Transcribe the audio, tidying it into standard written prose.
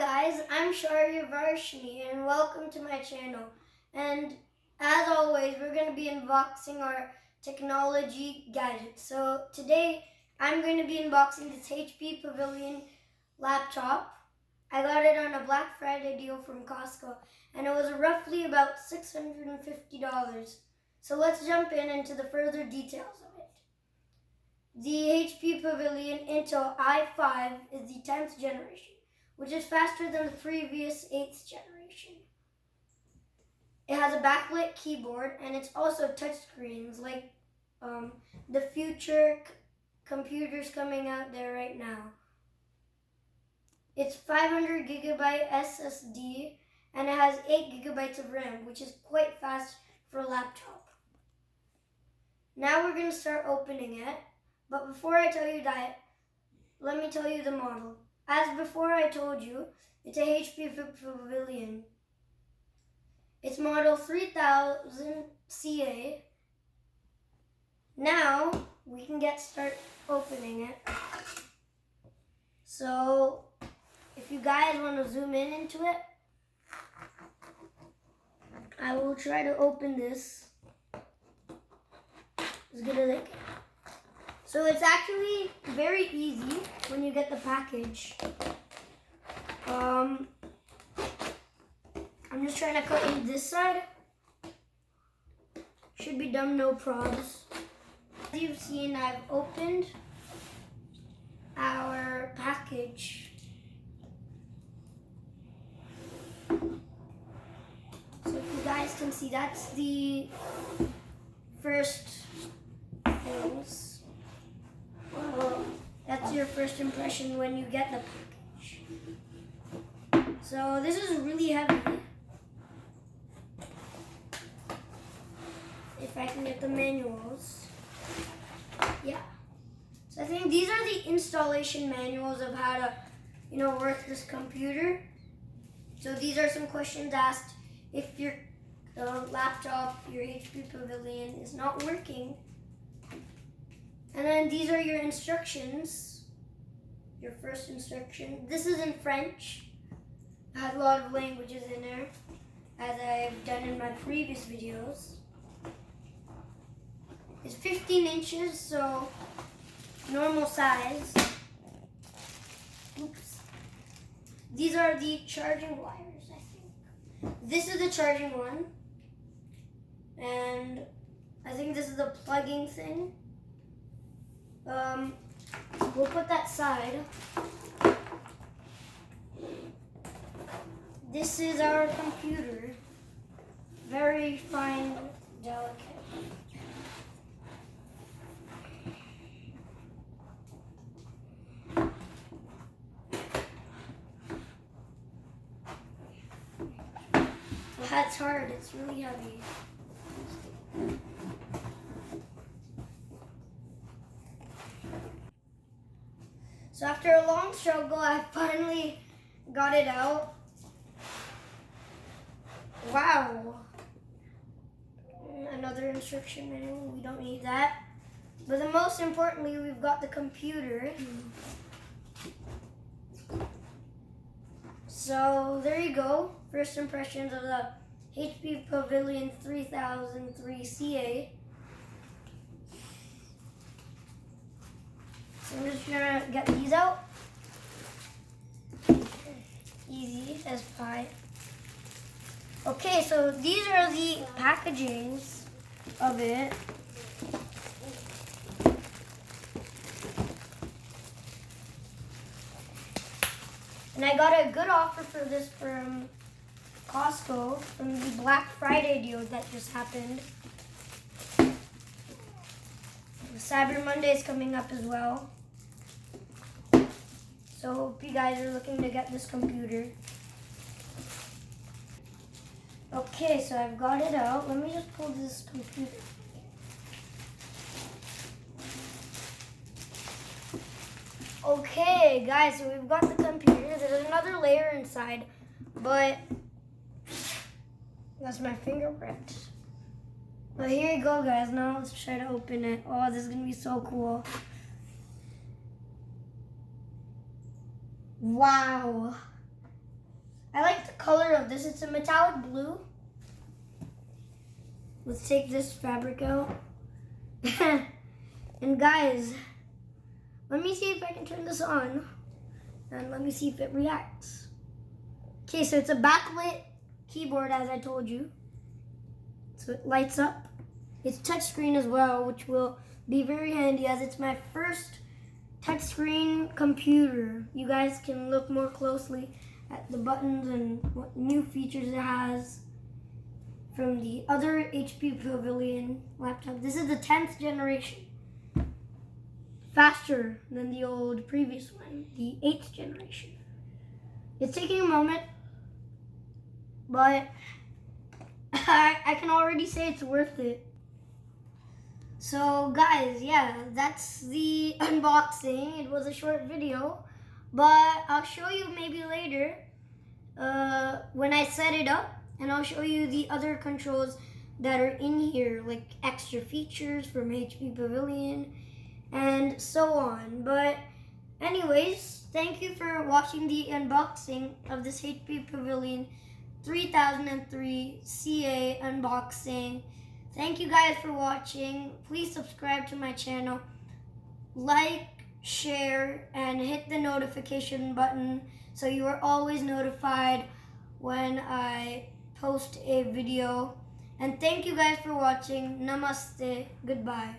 guys, I'm Shari Varshini and welcome to my channel. And as always, we're going to be unboxing our technology gadgets. So today, I'm going to be unboxing this HP Pavallion laptop. I got it on a Black Friday deal from Costco and it was roughly about $650. So let's jump into the further details of it. The HP Pavallion Intel i5 is the 10th generation, which is faster than the previous 8th generation. It has a backlit keyboard and it's also touchscreens like the future computers coming out there right now. It's 500 gigabyte SSD and it has 8 gigabytes of RAM, which is quite fast for a laptop. Now we're going to start opening it, but before I tell you that, let me tell you the model. As before I told you, it's a HP Pavallion. It's model 3000 CA. Now we can start opening it. So if you guys want to zoom into it, I will try to open this as good as I can. So it's actually very easy when you get the package. I'm just trying to cut in this side. Should be done, no probs. As you've seen, I've opened our package. So if you guys can see, that's the first things. Well, that's your first impression when you get the package. So this is really heavy. If I can get the manuals. Yeah. So I think these are the installation manuals of how to, work this computer. So these are some questions asked if your laptop, your HP Pavallion is not working. And then these are your instructions. Your first instruction. This is in French. It has a lot of languages in there, as I've done in my previous videos. It's 15 inches, so normal size. Oops. These are the charging wires, I think. This is the charging one. And I think this is the plugging thing. We'll put that side. This is our computer. Very fine, delicate. That's hard, it's really heavy. So after a long struggle, I finally got it out. Wow. Another instruction manual, we don't need that. But the most importantly, we've got the computer. So there you go. First impressions of the HP Pavallion 3003 CA. So I'm just gonna get these out. Easy as pie. Okay, so these are the packagings of it. And I got a good offer for this from Costco, from the Black Friday deal that just happened. Cyber Monday is coming up as well. So hope you guys are looking to get this computer. Okay, so I've got it out. Let me just pull this computer. Okay, guys, so we've got the computer. There's another layer inside, but that's my fingerprint. But here you go, guys. Now let's try to open it. Oh, this is going to be so cool. Wow. color of this. It's a metallic blue. Let's take this fabric out. And guys, let me see if I can turn this on. And let me see if it reacts. Okay, so it's a backlit keyboard, as I told you. So it lights up. It's touchscreen as well, which will be very handy as it's my first touchscreen computer. You guys can look more closely at the buttons and what new features it has from the other HP Pavallion laptop. This is the 10th generation. Faster than the old previous one, the 8th generation. It's taking a moment, but I can already say it's worth it. So guys, yeah, that's the unboxing. It was a short video, but I'll show you maybe later when I set it up, and I'll show you the other controls that are in here, like extra features from HP Pavallion and so on. But anyways, thank you for watching the unboxing of this HP Pavallion 3003 CA unboxing. Thank you guys for watching. Please subscribe to my channel, like, share, and hit the notification button so you are always notified when I post a video. And thank you guys for watching. Namaste. Goodbye.